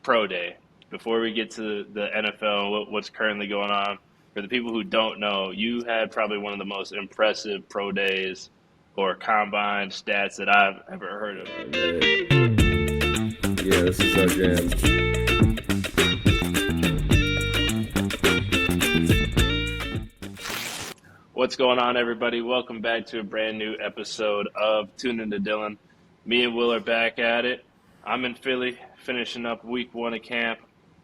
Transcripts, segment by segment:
pro day. Before we get to the NFL, what's currently going on, for the people who don't know, you had probably one of the most impressive pro days or combine stats that I've ever heard of. Oh, man. Yeah, this is our jam. What's going on, everybody? Welcome back to a brand new episode of Toonen to Dillon. Me and Will are back at it. I'm in Philly, finishing up week 1 of camp.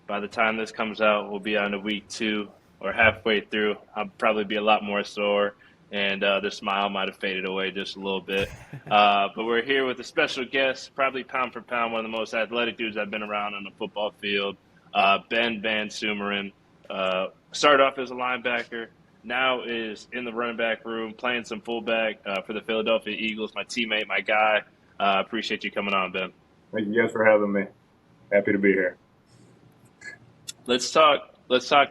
By the time this comes out, we'll be on to week 2 or halfway through. I'll probably be a lot more sore, and the smile might have faded away just a little bit. But we're here with a special guest, probably pound for pound, one of the most athletic dudes I've been around on the football field, Ben VanSumeren. Started off as a linebacker. Now is in the running back room, playing some fullback for the Philadelphia Eagles. My teammate, my guy. Appreciate you coming on, Ben. Thank you guys for having me. Happy to be here. Let's talk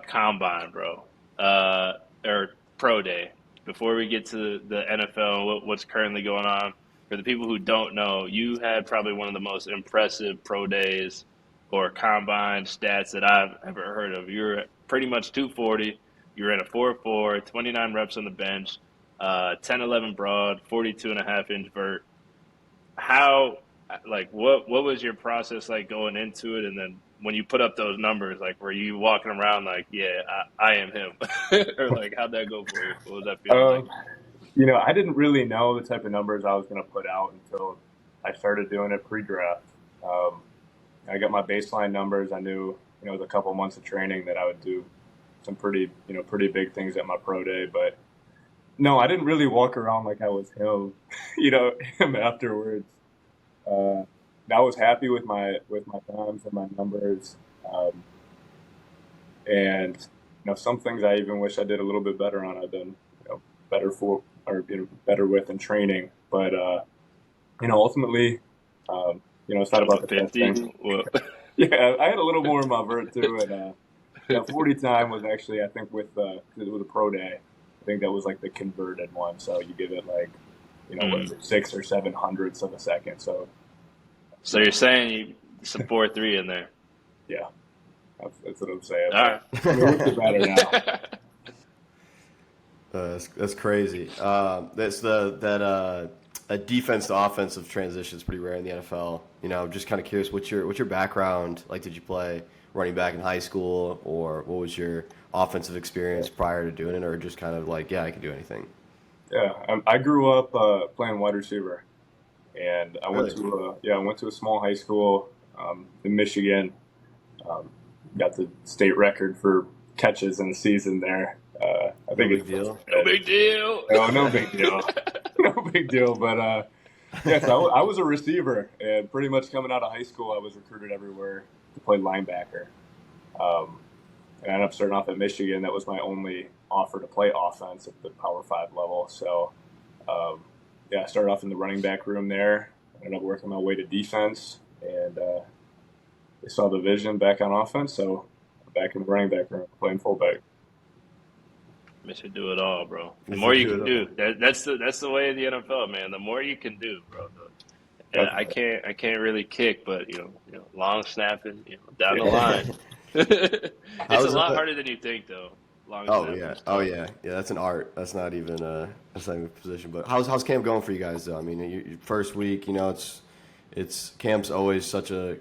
combine, bro, or pro day. Before we get to the NFL, what's currently going on, for the people who don't know, you had probably one of the most impressive pro days or combine stats that I've ever heard of. You're pretty much 240. You ran a 4.4, 29 reps on the bench, 10-11 broad, 42.5-inch vert. What was your process like going into it? And then when you put up those numbers, like, were you walking around like, yeah, I am him? Or like, how'd that go for you? What was that feeling like? I didn't really know the type of numbers I was going to put out until I started doing it pre-draft. I got my baseline numbers. I knew, it was a couple months of training that I would do some pretty big things at my pro day, but no, I didn't really walk around like I was him, him afterwards. I was happy with my times and my numbers, and some things I even wish I did a little bit better on. I've been better with in training, but ultimately, it's not about the 50. Yeah, I had a little more in my vert too, and 40 time was actually, I think, with it was a pro day. I think that was like the converted one, so you give it like, what is it, 6 or 7 hundredths of a second. So you're saying you some 4.3 in there? Yeah, that's what I'm saying. All right, it's better now. That's crazy. That's a defense to offensive transition is pretty rare in the NFL. I'm just kind of curious, what's your background? Like, did you play running back in high school, or what was your offensive experience prior to doing it, or just kind of like, yeah, I can do anything? Yeah, I grew up playing wide receiver, and I went to a small high school in Michigan. Got the state record for catches in a season there. I think no big deal. No big deal. No big deal. No big deal. But yes, I was a receiver, and pretty much coming out of high school, I was recruited everywhere to play linebacker. And I ended up starting off at Michigan. That was my only offer to play offense at the Power 5 level. So, I started off in the running back room there. Ended up working my way to defense, and they saw the vision back on offense. So, I'm back in the running back room playing fullback. You should do it all, bro. The more you can do, that's the way of the NFL, man. The more you can do, bro. I can't really kick, but long snapping, down the line. It's a lot harder than you think, though. Oh yeah. That's an art. That's not even a position. But how's camp going for you guys, though? I mean, your first week, it's camp's always such a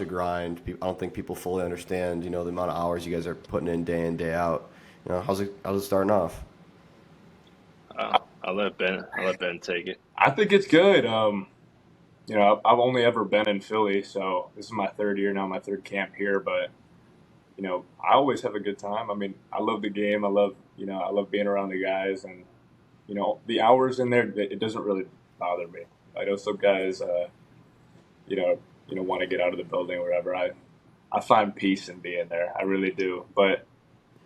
grind. I don't think people fully understand, the amount of hours you guys are putting in day out. How's it starting off? I'll let Ben take it. I think it's good. I've only ever been in Philly, so this is my third year now, my third camp here. But I always have a good time. I mean, I love the game. I love being around the guys, and the hours in there, it doesn't really bother me. I know some guys, want to get out of the building or whatever. I find peace in being there. I really do. But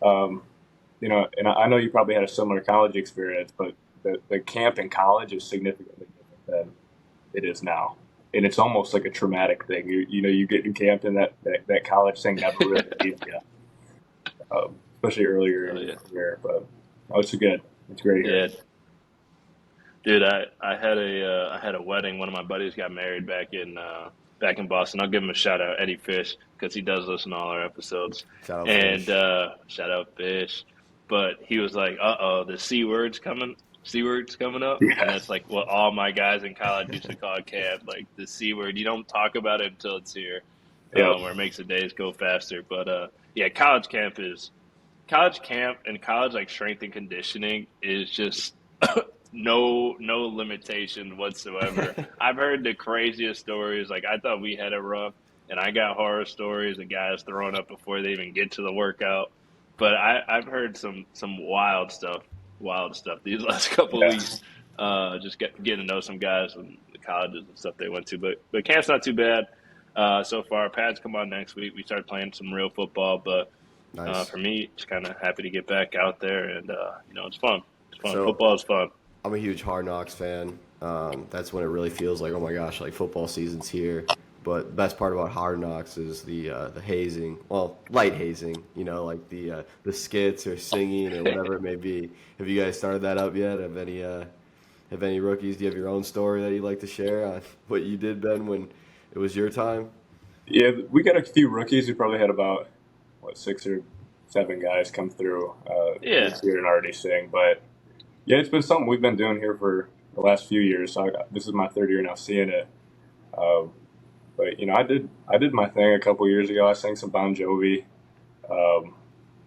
and I know you probably had a similar college experience, but the camp in college is significantly different than it is now. And it's almost like a traumatic thing. You get in camp, and that college thing never really leaves you, especially earlier in the career. But it's good. It's great here. Yeah. Dude, I had a wedding. One of my buddies got married back in Boston. I'll give him a shout out, Eddie Fish, because he does listen to all our episodes. Shout out And Fish. shout out Fish. But he was like, the C word's coming. C word's coming up, and Yeah. that's like what all my guys in college used to call camp, like the C word. You don't talk about it until it's here, Yep. where it makes the days go faster. But yeah, college camp and college like strength and conditioning is just no limitation whatsoever. I've heard the craziest stories. Like I thought we had it rough, and I got horror stories of guys throwing up before they even get to the workout. But I've heard some wild stuff these last couple of Yeah. weeks. Just getting to know some guys from the colleges and stuff they went to. But camp's not too bad so far. Pads come on next week. We start playing some real football. But Nice. for me, just kind of happy to get back out there, and it's fun. It's fun. So- Football is fun. I'm a huge Hard Knocks fan. That's when it really feels like, oh my gosh, like football season's here. But the best part about Hard Knocks is the hazing, well, light hazing, like the skits or singing or whatever it may be. Have you guys started that up yet? Have any rookies? Do you have your own story that you'd like to share on what you did, Ben, when it was your time? Yeah, we got a few rookies. We probably had about 6 or 7 guys come through this year and already sing. But yeah, it's been something we've been doing here for the last few years. So this is my 3rd year now seeing it. But I did my thing a couple years ago. I sang some Bon Jovi.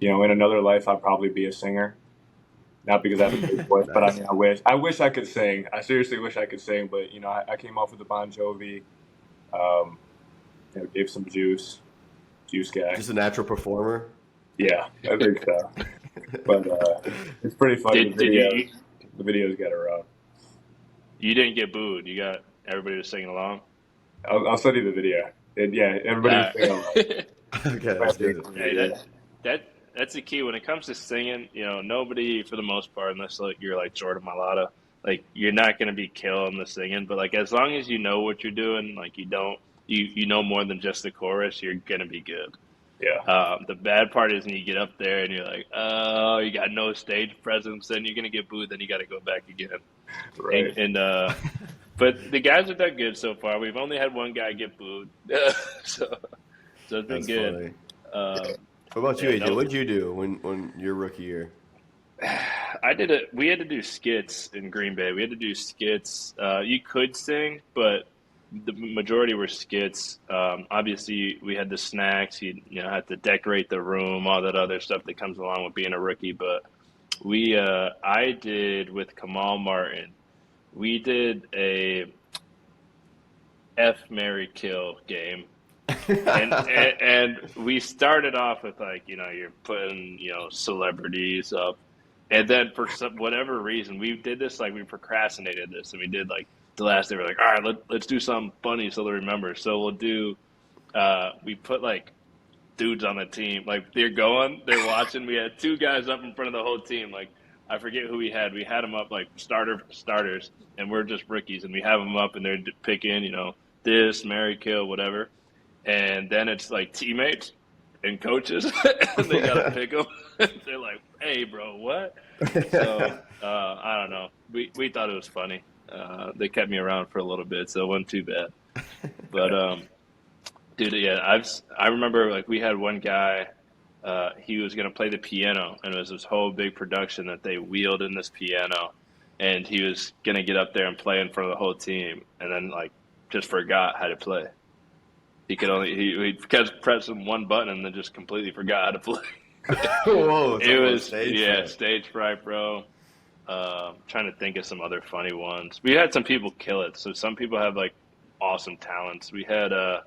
In another life, I'd probably be a singer. Not because I have a big voice, but I wish I could sing. I seriously wish I could sing. But I came off with the Bon Jovi. Gave some juice guy. Just a natural performer? Yeah, I think so. But it's pretty funny. The videos got it rough. You didn't get booed. You got everybody was singing along. I'll send you the video. Everybody was singing along. Okay, that's good. Hey, that's the key when it comes to singing. Nobody for the most part, unless you're like Jordan Mailata, like you're not going to be killing the singing. But like as long as you know what you're doing, like you know more than just the chorus, you're going to be good. Yeah. The bad part is when you get up there and you're like, oh, you got no stage presence, then you're going to get booed, then you got to go back again. Right. But the guys have done good so far. We've only had one guy get booed, so it's been That's good. Funny. What about you, AJ? What'd you do when your rookie year? We had to do skits in Green Bay. We had to do skits. You could sing, but the majority were skits. Obviously, we had the snacks. You had to decorate the room, all that other stuff that comes along with being a rookie. But I did with Kamal Martin. We did a F, Marry, Kill game. and we started off with you're putting celebrities up, and then for whatever reason we did this, we procrastinated this, and we did the last day we're like, all right, let's do something funny so they remember. So we'll do we put dudes on the team, they're watching. We had 2 guys up in front of the whole team. I forget who we had them up starters, and we're just rookies, and we have them up and they're picking this, marry, kill, whatever. And then it's teammates and coaches, and they got to pick them. They're like, hey, bro, what? So, I don't know. We thought it was funny. They kept me around for a little bit, so it wasn't too bad. But, dude, yeah, I remember, we had one guy, he was going to play the piano, and it was this whole big production that they wheeled in this piano, and he was going to get up there and play in front of the whole team, and then, just forgot how to play. He could he kept pressing one button and then just completely forgot how to play. Whoa! It was stage stage fright, bro. Trying to think of some other funny ones. We had some people kill it. So some people have awesome talents. We had a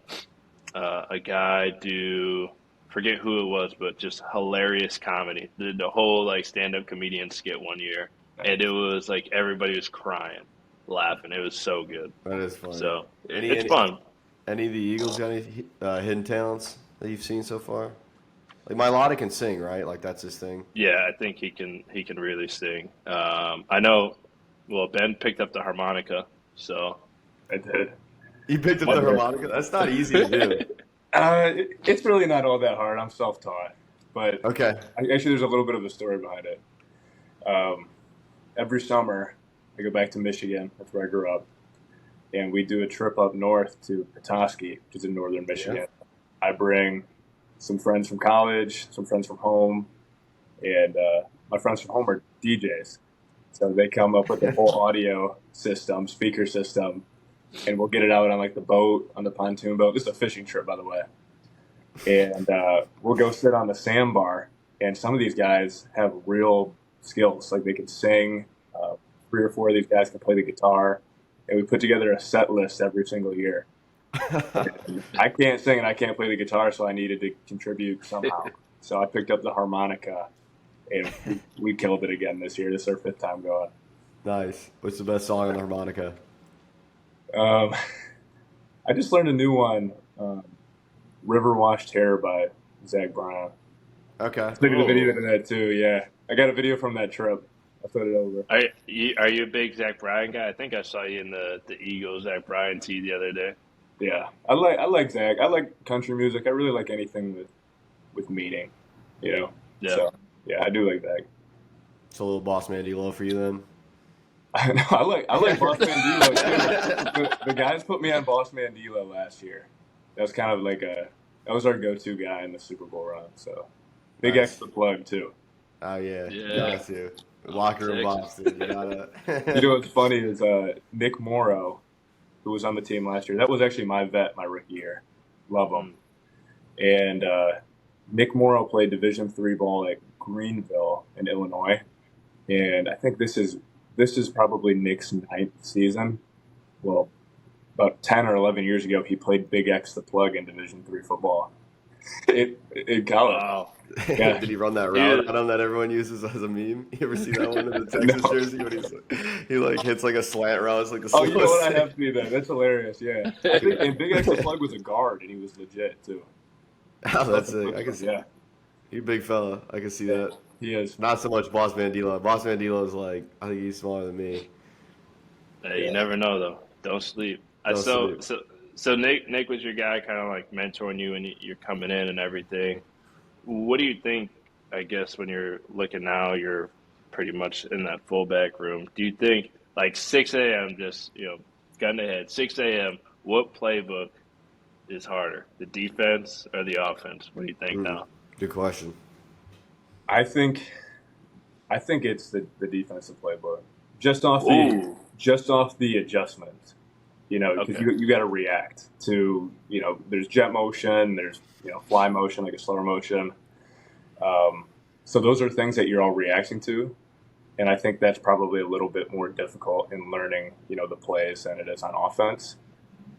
guy do, forget who it was, but just hilarious comedy. Did the whole stand-up comedian skit one year, and it was everybody was crying, laughing. It was so good. That is funny. So it's fun. Any of the Eagles got any hidden talents that you've seen so far? Mailata can sing, right? That's his thing. Yeah, I think he can really sing. I know. Well, Ben picked up the harmonica, so I did. You picked up the harmonica? That's not easy to do. It's really not all that hard. I'm self-taught, but okay. Actually, there's a little bit of a story behind it. Every summer, I go back to Michigan. That's where I grew up. And we do a trip up north to Petoskey, which is in northern Michigan. I bring some friends from college, some friends from home, and my friends from home are DJs. So they come up with a full audio system, speaker system, and we'll get it out on like the boat, on the pontoon boat. This is a fishing trip, by the way. And we'll go sit on the sandbar. And some of these guys have real skills. Like they can sing. 3 or 4 of these guys can play the guitar. And we put together a set list every single year. I can't sing and I can't play the guitar, so I needed to contribute somehow. So I picked up the harmonica, and we killed it again this year. This is our 5th time going. Nice. What's the best song on the harmonica? I just learned a new one, River Washed Hair by Zach Bryan. Okay. I took a video to that too, yeah. I got a video from that trip. I put it over. Are you a big Zach Bryan guy? I think I saw you in the Eagles Zach Bryan tee the other day. Yeah, I like Zach. I like country music. I really like anything with meaning, you know. Yeah. So yeah, I do like Zach. It's a little Boss Man D-Lo for you then. I like Boss Man D-Lo too. The guys put me on Boss Man D-Lo last year. That was kind of like that was our go-to guy in the Super Bowl run. So big Nice. extra plug too. Oh yeah. Yeah. Got to. Locker room boxes. You gotta. You know what's funny is Nick Morrow, who was on the team last year. That was actually my vet my rookie year. Love him. And Nick Morrow played Division III ball at Greenville in Illinois, and I think this is probably Nick's 9th season. Well, about 10 or 11 years ago, he played Big X the Plug in Division III football. In college. Wow. Yeah. Did he run that route on him that everyone uses as a meme? You ever see that one in the Texas No. jersey when he like hits like a slant route? It's like the Oh, you know what? I slowest have seen that. That's hilarious. Yeah, I think and Big X the Plug was a guard, and he was legit too. Oh, that's it. I can see. Yeah, He's a big fella. I can see that. he is. Not so much Boss Man D-Lo. Boss Man D-Lo is like, I think he's smaller than me. Hey, you never know though. Don't sleep. Don't sleep. So Nick was your guy, kind of like mentoring you, and you're coming in and everything. What do you think? I guess when you're looking now, you're pretty much in that fullback room. Do you think like 6 a.m. just gun to head 6 a.m. What playbook is harder, the defense or the offense? What do you think now? Good question. I think it's the defensive playbook. Just off the adjustments, because Okay. you got to react to, there's jet motion, there's fly motion, like a slower motion. So those are things that you're all reacting to, and I think that's probably a little bit more difficult in learning, the plays than it is on offense.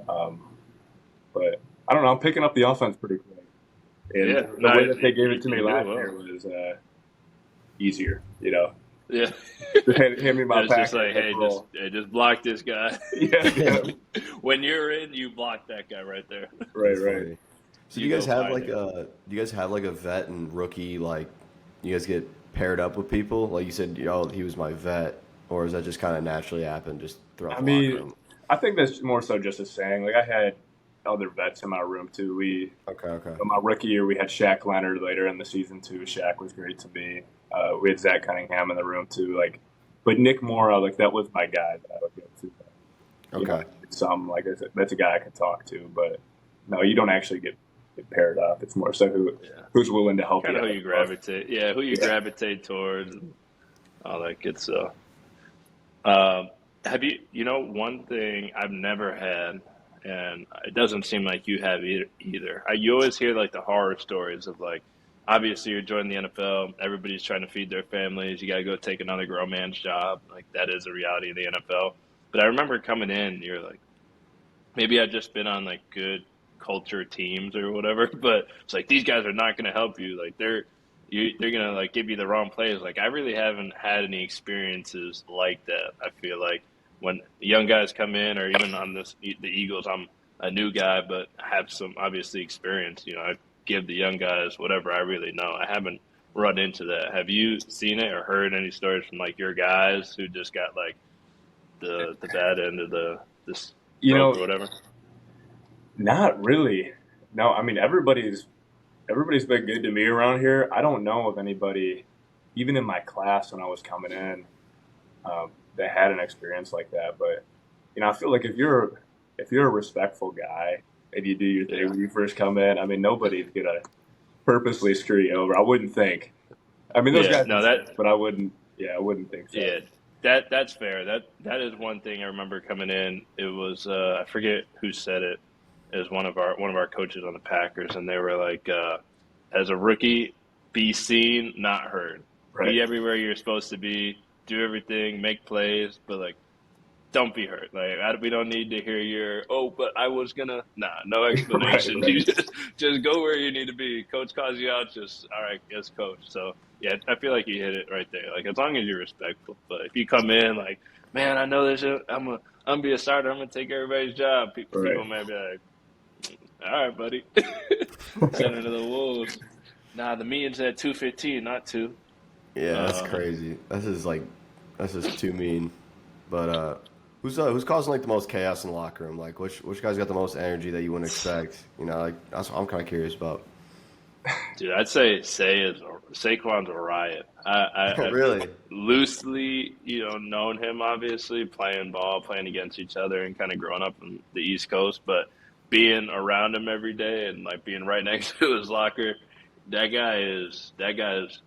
But I don't know, I'm picking up the offense pretty quick. And Yeah, the way that they gave it to me you last did well. year was easier, Yeah. Just hand me my It's pack. just like, hey, just block this guy. yeah. When you're in, you block that guy right there. Right, That's right. funny. So You you guys go have find like it. do you guys have like a vet and rookie, like you guys get paired up with people? Like you said, he was my vet, or is that just kind of naturally happen just throughout I the locker mean, room? I think that's more so just a saying. Like I had other vets in my room too. Okay. My rookie year, we had Shaq Leonard. Later in the season too, Shaq was great to me. We had Zach Cunningham in the room too. But Nick Morrow, that was my guy that I would go to. Okay. That's a guy I could talk to, but no, you don't actually get paired up. It's more so who's willing to help Kind you. of who you gravitate. Yeah, who you gravitate towards, and all that good stuff. Have you? One thing I've never had, and it doesn't seem like you have either. You always hear like the horror stories of like, obviously you're joining the NFL. Everybody's trying to feed their families. You got to go take another grown man's job. Like that is a reality of the NFL. But I remember coming in, you're like, maybe I've just been on like good culture teams or whatever, but it's like these guys are not going to help you. Like they're going to like give you the wrong plays. Like I really haven't had any experiences like that. I feel like when young guys come in, or even on the Eagles, I'm a new guy, but I have some obviously experience. I give the young guys whatever I really know. I haven't run into that. Have you seen it or heard any stories from like your guys who just got like the bad end of this rope or whatever? Not really. No, I mean everybody's been good to me around here. I don't know of anybody, even in my class when I was coming in, that had an experience like that. But I feel like if you're a respectful guy and you do your thing when you first come in. I mean, nobody's gonna purposely screw you over. I wouldn't think. I mean, those Yeah, guys no, exist, but I wouldn't. Yeah, I wouldn't think so. yeah, that's fair. That is one thing I remember coming in. It was I forget who said it. It was one of our coaches on the Packers, and they were like, as a rookie, be seen, not heard. Right. Be everywhere you're supposed to be. Do everything, make plays, but like, don't be hurt. Like, we don't need to hear your, oh, but I was gonna. Nah, no Right. explanation. You Right. just go where you need to be. Coach calls you out. Just all right, yes, coach. So yeah, I feel like you hit it right there. Like, as long as you're respectful. But if you come in like, man, I know this. I'm gonna be a starter. I'm gonna take everybody's job. People Right. might be like, all right, buddy, send it to the wolves. Nah, the meeting's at 2:15, not 2. Yeah, that's crazy. That's just too mean. But who's causing like the most chaos in the locker room? Like which guy's got the most energy that you wouldn't expect? You know, like that's what I'm kind of curious about. Dude, I'd say Saquon's a riot. I've Really? loosely, known him obviously playing ball, playing against each other, and kind of growing up in the East Coast. But being around him every day and like being right next to his locker, that guy is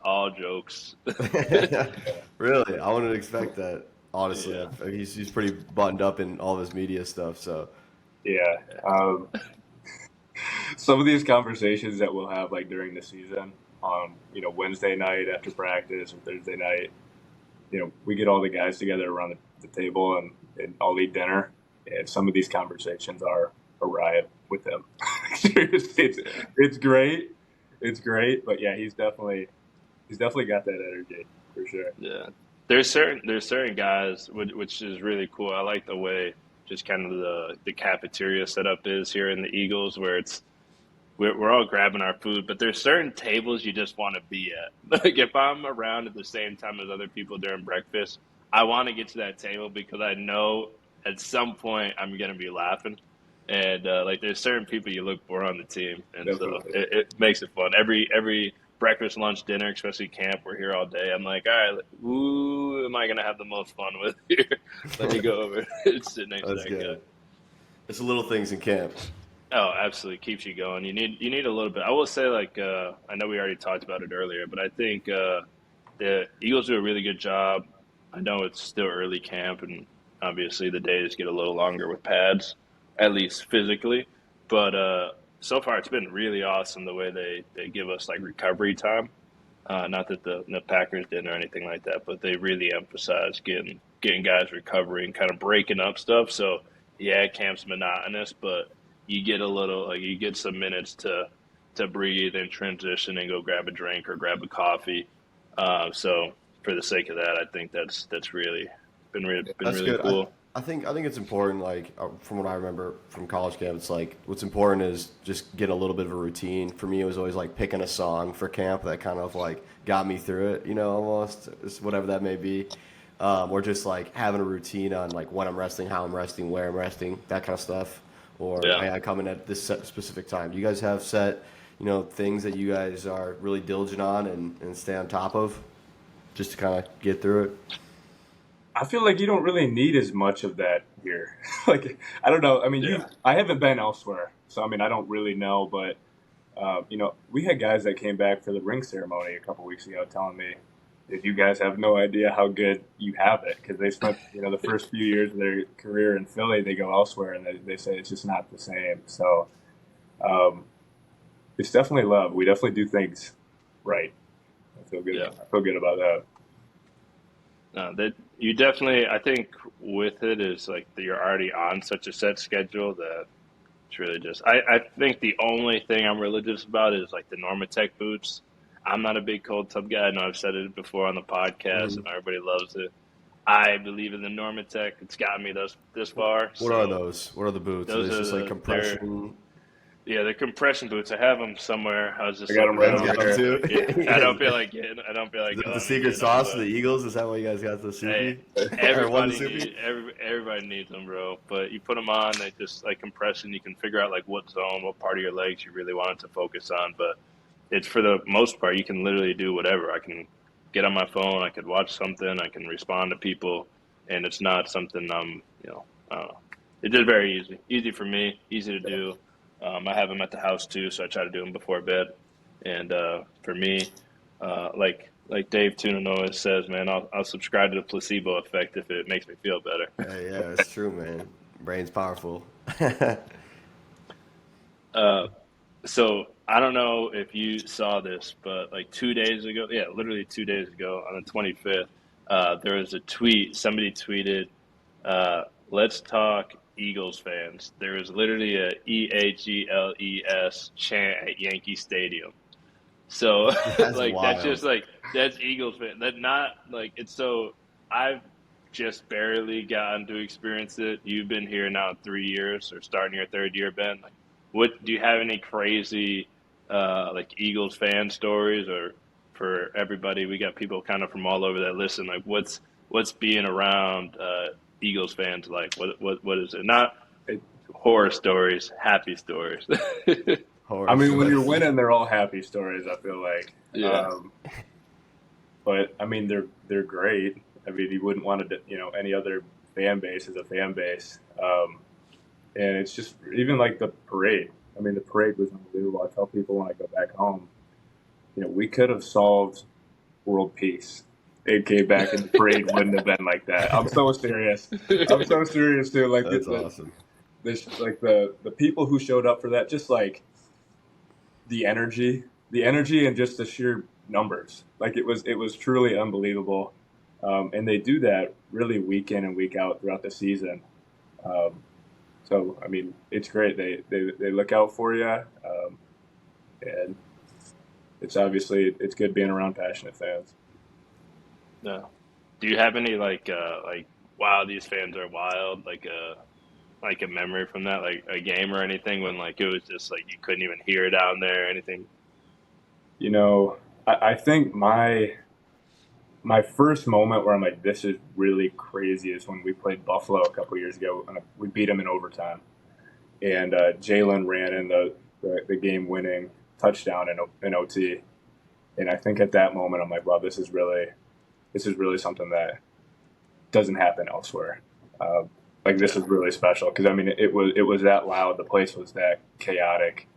all jokes. Really? I wouldn't expect that. Honestly, Yeah. he's pretty buttoned up in all this media stuff. So Yeah. Some of these conversations that we'll have like during the season on Wednesday night after practice or Thursday night, we get all the guys together around the table and all eat dinner, and some of these conversations are a riot with him. Seriously, it's great, but yeah, he's definitely got that energy for sure. Yeah, there's certain guys, which is really cool. I like the way just kind of the cafeteria setup is here in the Eagles, where we're all grabbing our food, but there's certain tables you just want to be at. Like if I'm around at the same time as other people during breakfast, I want to get to that table because I know at some point I'm gonna be laughing. And like there's certain people you look for on the team, and so Definitely. it makes it fun. Every breakfast, lunch, dinner, especially camp, we're here all day. I'm like, all right, who am I gonna have the most fun with here? Let me go over and sit next to that's that guy. good. It's the little things in camp. Oh, absolutely keeps you going. You need a little bit. I will say, like, I know we already talked about it earlier, but I think the Eagles do a really good job. I know it's still early camp, and obviously the days get a little longer with pads, at least physically. But so far, it's been really awesome the way they give us like recovery time. Not that the Packers didn't or anything like that, but they really emphasize getting guys recovering, kind of breaking up stuff. So yeah, camp's monotonous, but you get some minutes to breathe and transition and go grab a drink or grab a coffee. So for the sake of that, I think that's really been That's really good. cool. I think it's important. Like from what I remember from college camp, it's like what's important is just get a little bit of a routine. For me, it was always like picking a song for camp that kind of like got me through it. Almost whatever that may be, or just like having a routine on like when I'm resting, how I'm resting, where I'm resting, that kind of stuff. Or Yeah. hey, I come in at this specific time. Do you guys have set, things that you guys are really diligent on and stay on top of, just to kind of get through it? I feel like you don't really need as much of that here. Like, I don't know. I mean, Yeah. I haven't been elsewhere, so I mean, I don't really know. But we had guys that came back for the ring ceremony a couple weeks ago, telling me that you guys have no idea how good you have it because they spent the first few years of their career in Philly. They go elsewhere and they say it's just not the same. So um, it's definitely love. We definitely do things right. I feel good. Yeah. I feel good about that. No, that you definitely. I think with it is like that you're already on such a set schedule that it's really just. I think the only thing I'm religious about is like the Normatec boots. I'm not a big cold tub guy. I know I've said it before on the podcast, and everybody loves it. I believe in the Normatec. It's got me this far. What are So those? What are the boots? Are those these are just like they're compression? yeah, they're compression boots. I have them somewhere. I was just I got 'em looking right around. over Got them too. Yeah, I don't feel like getting. I don't feel like The going and secret getting them, sauce of but the Eagles? Is that why you guys got the hey, soupy? Or won the everybody soupy? everybody needs them, bro. But you put them on, they just like compression. You can figure out like what zone, what part of your legs you really want it to focus on. But it's for the most part, you can literally do whatever. I can get on my phone, I could watch something, I can respond to people, and it's not something I don't know. It's just very easy for me, easy to do. I have them at the house too, so I try to do them before bed. And for me, like Dave Toonen always says, man, I'll subscribe to the placebo effect if it makes me feel better. Yeah, it's true, man. Brain's powerful. So I don't know if you saw this, but like 2 days ago, yeah, literally 2 days ago on the 25th, there was a tweet. Somebody tweeted, "Let's talk Eagles fans." There was literally a EAGLES chant at Yankee Stadium. So That's like that's wild. just like that's Eagles fan. That not like it's so I've just barely gotten to experience it. You've been here now 3 years or starting your third year, Ben. Like, what do you have any crazy like Eagles fan stories or for everybody? We got people kind of from all over that listen. Like, what's being around Eagles fans like? What is it? Not horror stories, happy stories. I Horror mean, when you're stories. winning, they're all happy stories. I feel like, Yeah. but I mean, they're great. I mean, you wouldn't want to, any other fan base is a fan base, and it's just even like the parade. I mean, the parade was unbelievable. I tell people when I go back home, we could have solved world peace. It came back and the parade wouldn't have been like that. I'm so serious. I'm so serious too. Like That's awesome. like the people who showed up for that, just like the energy and just the sheer numbers. Like it was truly unbelievable. And they do that really week in and week out throughout the season. So I mean, it's great. They look out for you, and it's good being around passionate fans. No. Do you have any like wow, these fans are wild, like a memory from that, like a game or anything when like it was just like you couldn't even hear down there or anything? You know, I think my first moment where I'm like, this is really crazy is when we played Buffalo a couple years ago and we beat them in overtime. And Jalen ran in the game winning touchdown in OT. And I think at that moment, I'm like, wow, this is really something that doesn't happen elsewhere. Like this is really special because I mean, it was that loud. The place was that chaotic.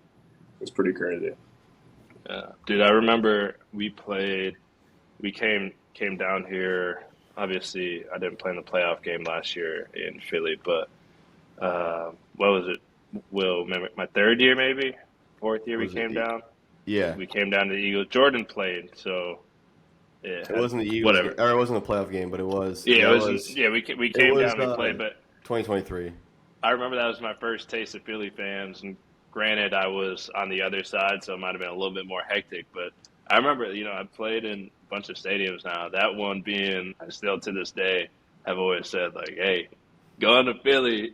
It was pretty crazy. Yeah. Dude, I remember we came down here. Obviously, I didn't play in the playoff game last year in Philly, but what was it? Will maybe my third year, maybe fourth year, we Was it? came down. Yeah, We came down to the Eagles. Jordan played, so it wasn't the Eagles game, whatever. or it wasn't a playoff game, but it was. Yeah, Yeah, it it wasn't. was. Yeah, we It came was down, we played, but 2023. I remember that was my first taste of Philly fans, and granted, I was on the other side, so it might have been a little bit more hectic. But I remember, I've played in a bunch of stadiums now. That one being, I still to this day have always said, like, hey, going to Philly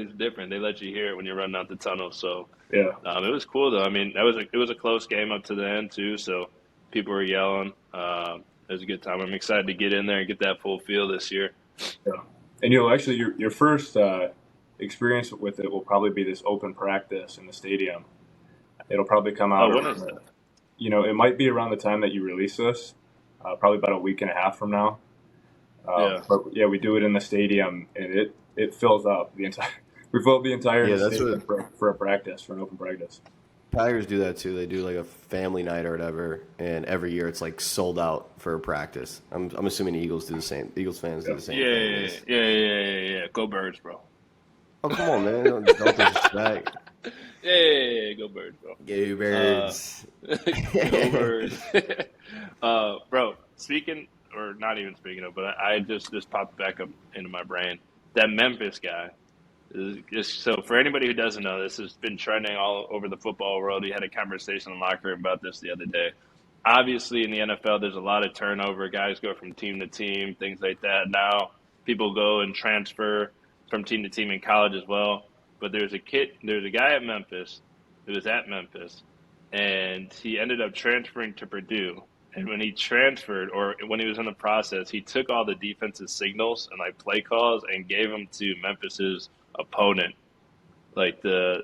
is different. They let you hear it when you're running out the tunnel. So Yeah. it was cool though. I mean, it was a close game up to the end too. So people were yelling. It was a good time. I'm excited to get in there and get that full feel this year. Yeah. And actually your first experience with it will probably be this open practice in the stadium. It'll probably come Oh, out. when is that? It might be around the time that you release this, probably about a week and a half from now. Yeah. But yeah, we do it in the stadium, and it fills up the entire. We fill up the entire Yeah, that's stadium what for a practice, for an open practice. Packers do that too. They do like a family night or whatever, and every year it's like sold out for a practice. I'm assuming the Eagles do the same. Eagles fans do the same thing. Yeah. Go Birds, bro. Oh, come on, man! Don't disrespect. Yeah, go Birds, bro. Go Birds. Go Birds. Bro, speaking, or not even speaking of, but I just popped back up into my brain. That Memphis guy. Just so for anybody who doesn't know, this has been trending all over the football world. We had a conversation in the locker room about this the other day. Obviously, in the NFL, there's a lot of turnover. Guys go from team to team, things like that. Now, people go and transfer from team to team in college as well. But there's a guy at Memphis who was at Memphis, and he ended up transferring to Purdue. And when he transferred, or when he was in the process, he took all the defensive signals and like play calls and gave them to Memphis's opponent, like the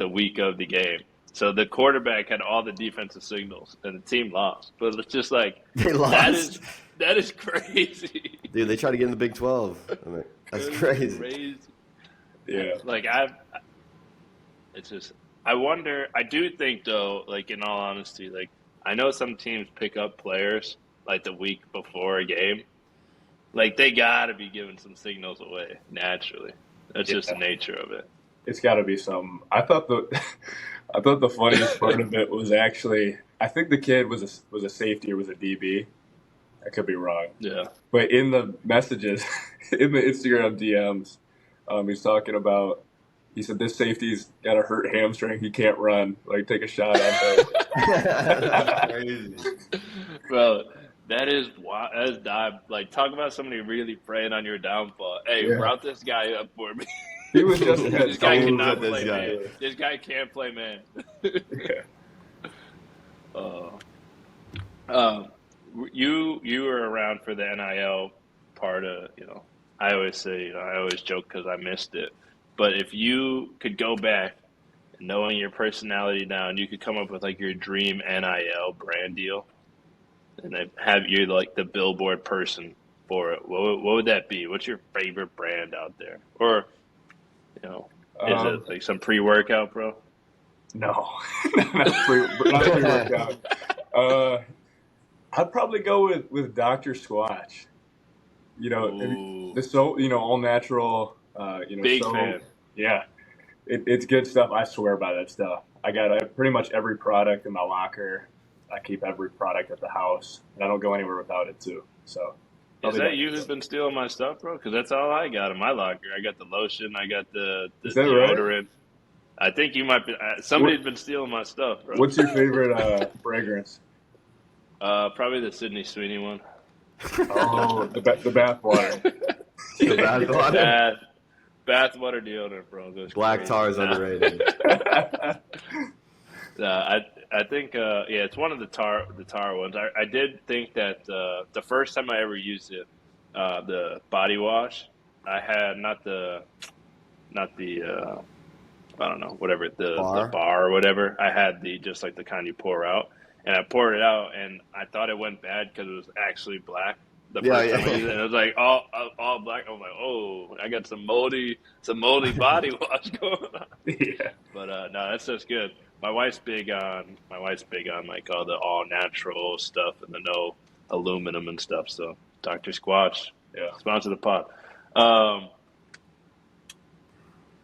week of the game. So the quarterback had all the defensive signals, and the team lost. But it's just like They lost. that is crazy. Dude, they try to get in the Big 12. I mean, that's crazy. Yeah. Like it's just I wonder. I do think though, like in all honesty, like I know some teams pick up players like the week before a game. Like they gotta be giving some signals away naturally. That's just the Yeah, nature of it. it's got to be some. I thought the funniest part of it was actually I think the kid was a safety or was a DB. I could be wrong, Yeah. but in the messages, in the Instagram DMs, he's talking about. He said this safety's got a hurt hamstring. He can't run. Like take a shot on him. That's crazy. Bro, that is wild. That is dive. Like, talk about somebody really preying on your downfall. Hey, Yeah, route this guy up for me. he was just in that This guy zone. Who's cannot at this play guy? man. This guy can't play man. Yeah. uh, um, you were around for the NIL part of, I always say, I always joke because I missed it. But if you could go back and knowing your personality now and you could come up with like your dream NIL brand deal, and then have you like the billboard person for it, what would that be? What's your favorite brand out there? Or, is Um, it like some pre-workout, bro? no, not pre-workout. Uh, I'd probably go with Dr. Squatch. Ooh, All natural. big Soap. fan. Yeah, it's good stuff. I swear by that stuff. I got pretty much every product in my locker. I keep every product at the house, and I don't go anywhere without it too. So Is probably that Dr. you who's Squatch. been stealing my stuff, bro? Because that's all I got in my locker. I got the lotion, I got the Is that right? deodorant. I think you might be. What Somebody's been stealing my stuff, bro. What's your favorite fragrance? Probably the Sydney Sweeney one. Oh, the bath water. The bad water. Bath, bathwater deodorant, bro. Goes Black crazy. tar is Nah. underrated. I think yeah, it's one of the tar ones. I did think that the first time I ever used it, the body wash, I had not the I don't know, whatever, the Bar. bar or whatever. I had the just like the kind you pour out, and I poured it out, and I thought it went bad because it was actually black. The Yeah, first time I yeah. used it, and it was like all black. I was like, oh, I got some moldy body wash going on. Yeah. But no, that's just good. My wife's big on like all the all natural stuff and the no aluminum and stuff. So Dr. Squatch, Yeah. sponsor the pod. Um,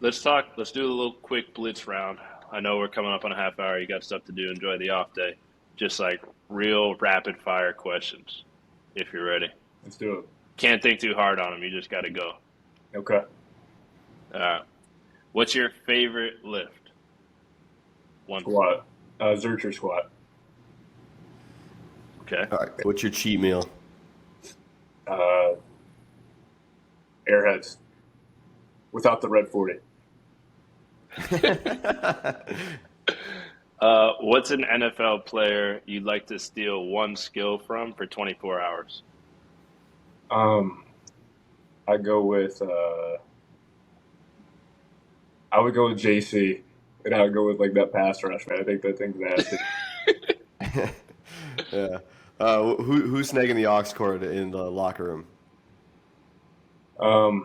let's talk. Let's do a little quick blitz round. I know we're coming up on a half hour. You got stuff to do. Enjoy the off day. Just like real rapid fire questions, if you're ready. Let's do it. Can't think too hard on them. You just got to go. Okay. What's your favorite lift? One. Squat. Zercher squat. Okay. All right. What's your cheat meal? Uh, Airheads. Without the red 40. What's an NFL player you'd like to steal one skill from for 24 hours? I go with I would go with JC, and I would go with like that pass rush, man. I think that thing's nasty. Yeah. Who's snagging the aux cord in the locker room? Um,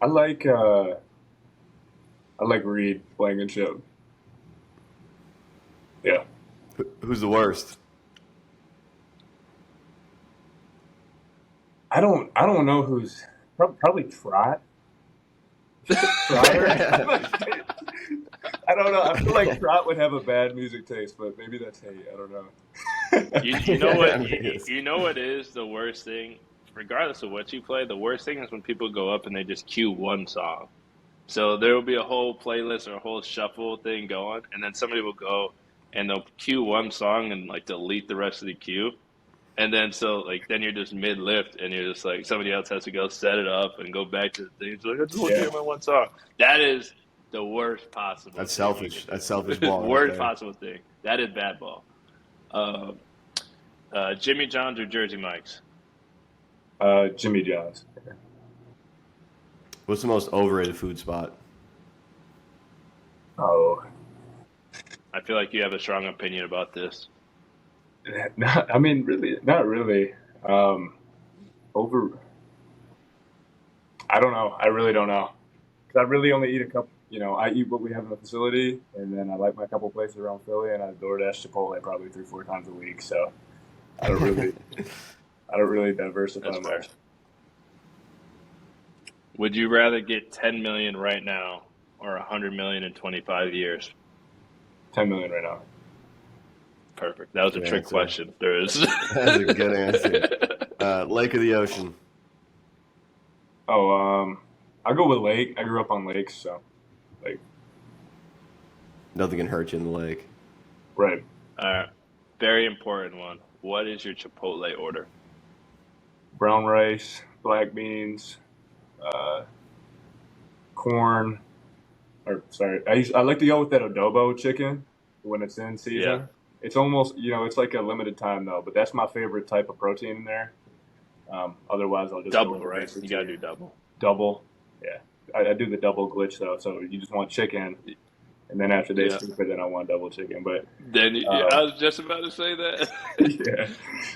I like Reed Blankenship. Yeah. Who's the worst? I don't know who's probably Trot. Trotter? I don't know. I feel like Trot would have a bad music taste, but maybe that's hate. I don't know. You know what? Yes. You know what is the worst thing? Regardless of what you play, the worst thing is when people go up and they just cue one song. So there will be a whole playlist or a whole shuffle thing going, and then somebody will go and they'll cue one song and like delete the rest of the queue. And then then you're just mid lift and you're just like somebody else has to go set it up and go back to the thing. It's like I just want to hear my one song. That is the worst possible. That's thing you selfish. can do. That's selfish ball. Right Worst there. possible thing. That is bad ball. Jimmy John's or Jersey Mike's? Jimmy John's. What's the most overrated food spot? Oh, I feel like you have a strong opinion about this. I mean, really, not really. Over. I don't know. I really don't know. 'Cause I really only eat a couple. I eat what we have in the facility, and then I like my couple places around Philly, and I DoorDash Chipotle probably 3-4 times a week. So I don't really, I don't really diversify That's fair. much. Would you rather get 10 million right now or 100 million in 25 years? 10 million right now. Perfect. That was a Good trick answer. question. There is. That's a good answer. Lake or the ocean? Oh, I go with lake. I grew up on lakes, so like Nothing can hurt you in the lake. right. All right. Very important one. What is your Chipotle order? Brown rice, black beans, corn. Or sorry, I like to go with that adobo chicken when it's in season. Yeah. It's almost it's like a limited time though, but that's my favorite type of protein in there. Otherwise, I'll just go Double, with the right? basic You got to chicken. do double. Double. Yeah, I do the double glitch though. So you just want chicken, and then after they Yeah. scoop it, then I want double chicken. But Then um, I was just about to say that. yeah,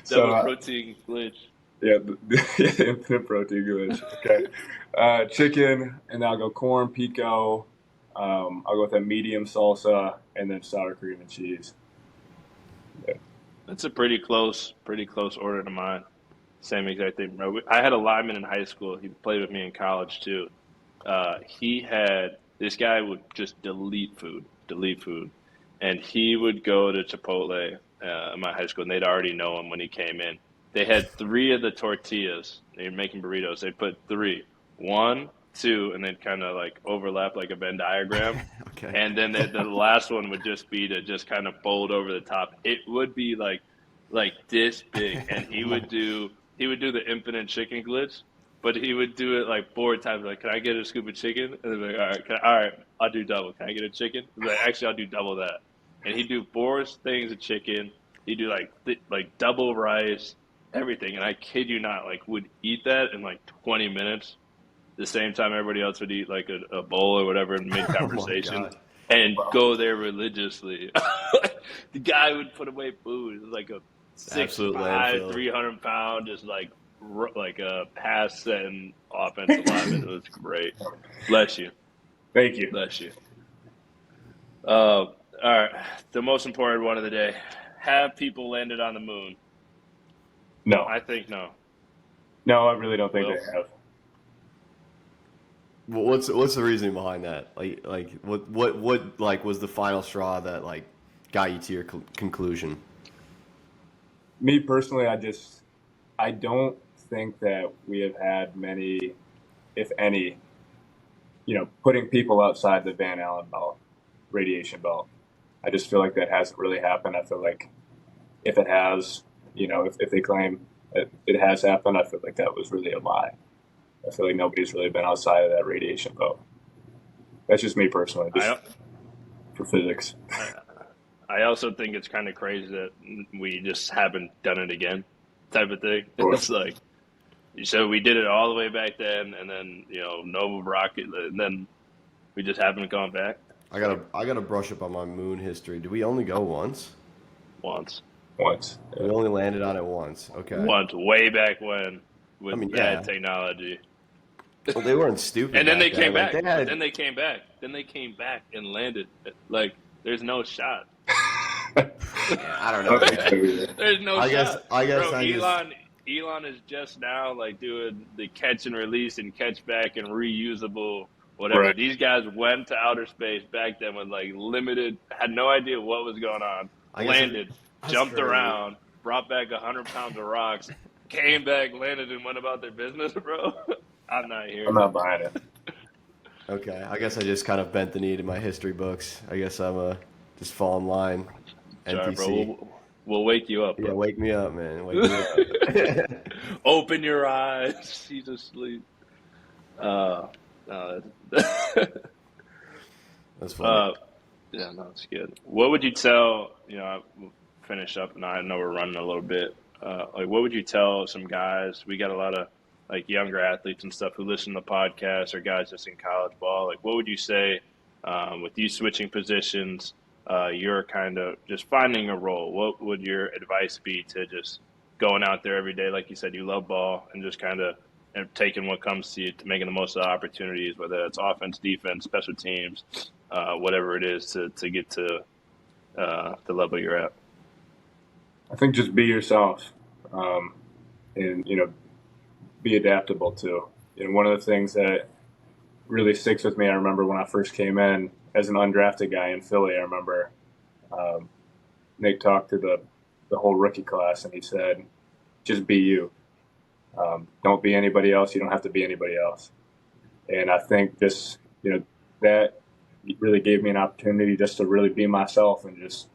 so Double protein glitch. yeah, the infinite protein glitch. Okay, chicken, and then I'll go corn, pico. I'll go with a medium salsa, and then sour cream and cheese. Yeah. That's a pretty close order to mine. Same exact thing, bro. I had a lineman in high school. He played with me in college too. This guy would just delete food, and he would go to Chipotle in my high school, and they'd already know him when he came in. They had 3 of the tortillas. They were making burritos. They put 3, 1, 2, and then kind of like overlap like a Venn diagram. Okay. And then the last one would just be to just kind of fold over the top. It would be like this big, and he would do the infinite chicken glitch, but he would do it like 4 times. Like, can I get a scoop of chicken? And then like, all right, I'll do double. Can I get a chicken? He'd be like, actually, I'll do double that. And he'd do 4 things of chicken. He'd do like double rice, everything. And I kid you not, like would eat that in like 20 minutes. The same time everybody else would eat like a bowl or whatever in mid Oh my conversation, God. and go there religiously. The guy would put away food. It was like a Absolute 6'5", landfill. 300-pound, just like a pass setting offensive lineman. It was great. Bless you. Thank you. Bless you. All right. The most important one of the day. Have people landed on the moon? No, I think no. no, I really don't think Will? they have. Well, what's the reasoning behind that? Like what like was the final straw that like got you to your conclusion? Me personally, I don't think that we have had many, if any, putting people outside the Van Allen belt, radiation belt. I just feel like that hasn't really happened. I feel like if it has, if they claim that it has happened, I feel like that was really a lie. I feel like nobody's really been outside of that radiation belt. That's just me personally, just for physics. I also think it's kind of crazy that we just haven't done it again, type of thing. Sure. It's like, so we did it all the way back then, and then Nova rocket, and then we just haven't gone back. I gotta brush up on my moon history. Did we only go once? Once. We only landed on it once. Okay. Once, way back when, with bad yeah. technology. Well, they weren't stupid. And then they back came then. back. Like, Then they came back. Then they came back and landed. Like, there's no shot. I don't know. Man. There's no shot. I guess Bro, Elon is just now like doing the catch and release and catch back and reusable whatever. Right. These guys went to outer space back then with like limited, had no idea what was going on. Landed, jumped around, brought back 100 pounds of rocks, came back, landed, and went about their business, bro. I'm not here. I'm not buying it. Okay, I guess I just kind of bent the knee to my history books. I guess I'm just fall in line. Sorry, NTC. bro. We'll wake you up. Bro. Yeah, wake me up, man. Wake me up. Open your eyes. He's asleep. No, That's funny. yeah, no, it's good. What would you tell? I'll finish up, and I know we're running a little bit. Like, what would you tell some guys? We got a lot of like younger athletes and stuff who listen to the podcast, or guys just in college ball. Like, what would you say with you switching positions? You're kind of just finding a role. What would your advice be to just going out there every day? Like you said, you love ball, and just kind of and taking what comes to you, to making the most of the opportunities, whether it's offense, defense, special teams, whatever it is, to get to the level you're at. I think just be yourself, and be adaptable too. One of the things that really sticks with me, I remember when I first came in as an undrafted guy in Philly. I remember Nick talked to the whole rookie class, and he said, "Just be you. Don't be anybody else. You don't have to be anybody else." And I think this, that really gave me an opportunity just to really be myself and just,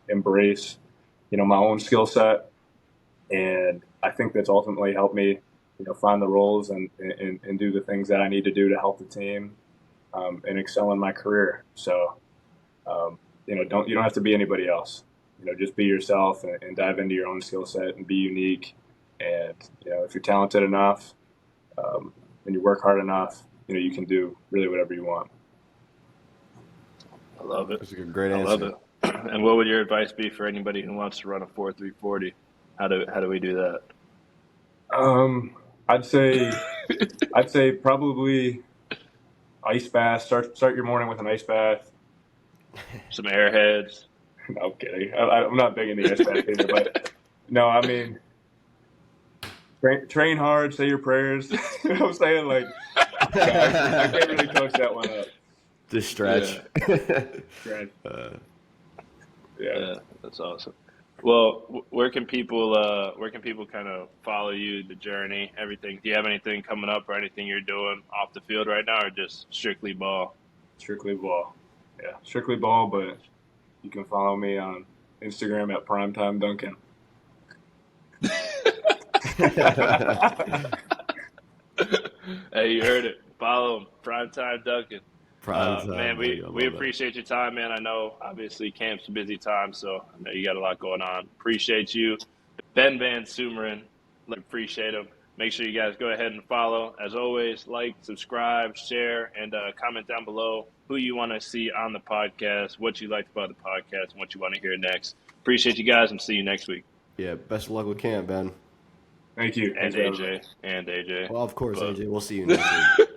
embrace, my own skill set. And I think that's ultimately helped me, find the roles and do the things that I need to do to help the team and excel in my career. So, you don't have to be anybody else. Just be yourself and dive into your own skill set and be unique. And, if you're talented enough and you work hard enough, you can do really whatever you want. I love it. That's a great answer. I love it. And what would your advice be for anybody who wants to run a 4.340? How do we do that? I'd say probably ice bath. Start your morning with an ice bath. Some airheads. No, I'm kidding. I'm not big in the ice bath either, but no, I mean, train hard, say your prayers. You know what I'm saying? Like, I can't really coach that one up. Just stretch. Stretch. Yeah, that's awesome. Well, where can people kind of follow you, the journey, everything? Do you have anything coming up or anything you're doing off the field right now, or just strictly ball? Strictly ball. Yeah, strictly ball, but you can follow me on Instagram at Primetime Duncan. Hey, you heard it. Follow him, Primetime Duncan. Man, we appreciate your time, man. I know, obviously, camp's a busy time, so I know you got a lot going on. Appreciate you. Ben VanSumeren, appreciate him. Make sure you guys go ahead and follow. As always, like, subscribe, share, and comment down below who you want to see on the podcast, what you liked about the podcast, and what you want to hear next. Appreciate you guys, and see you next week. Yeah, best of luck with camp, Ben. Thank you. And AJ. Well, of course, AJ. We'll see you next week.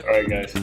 All right, guys.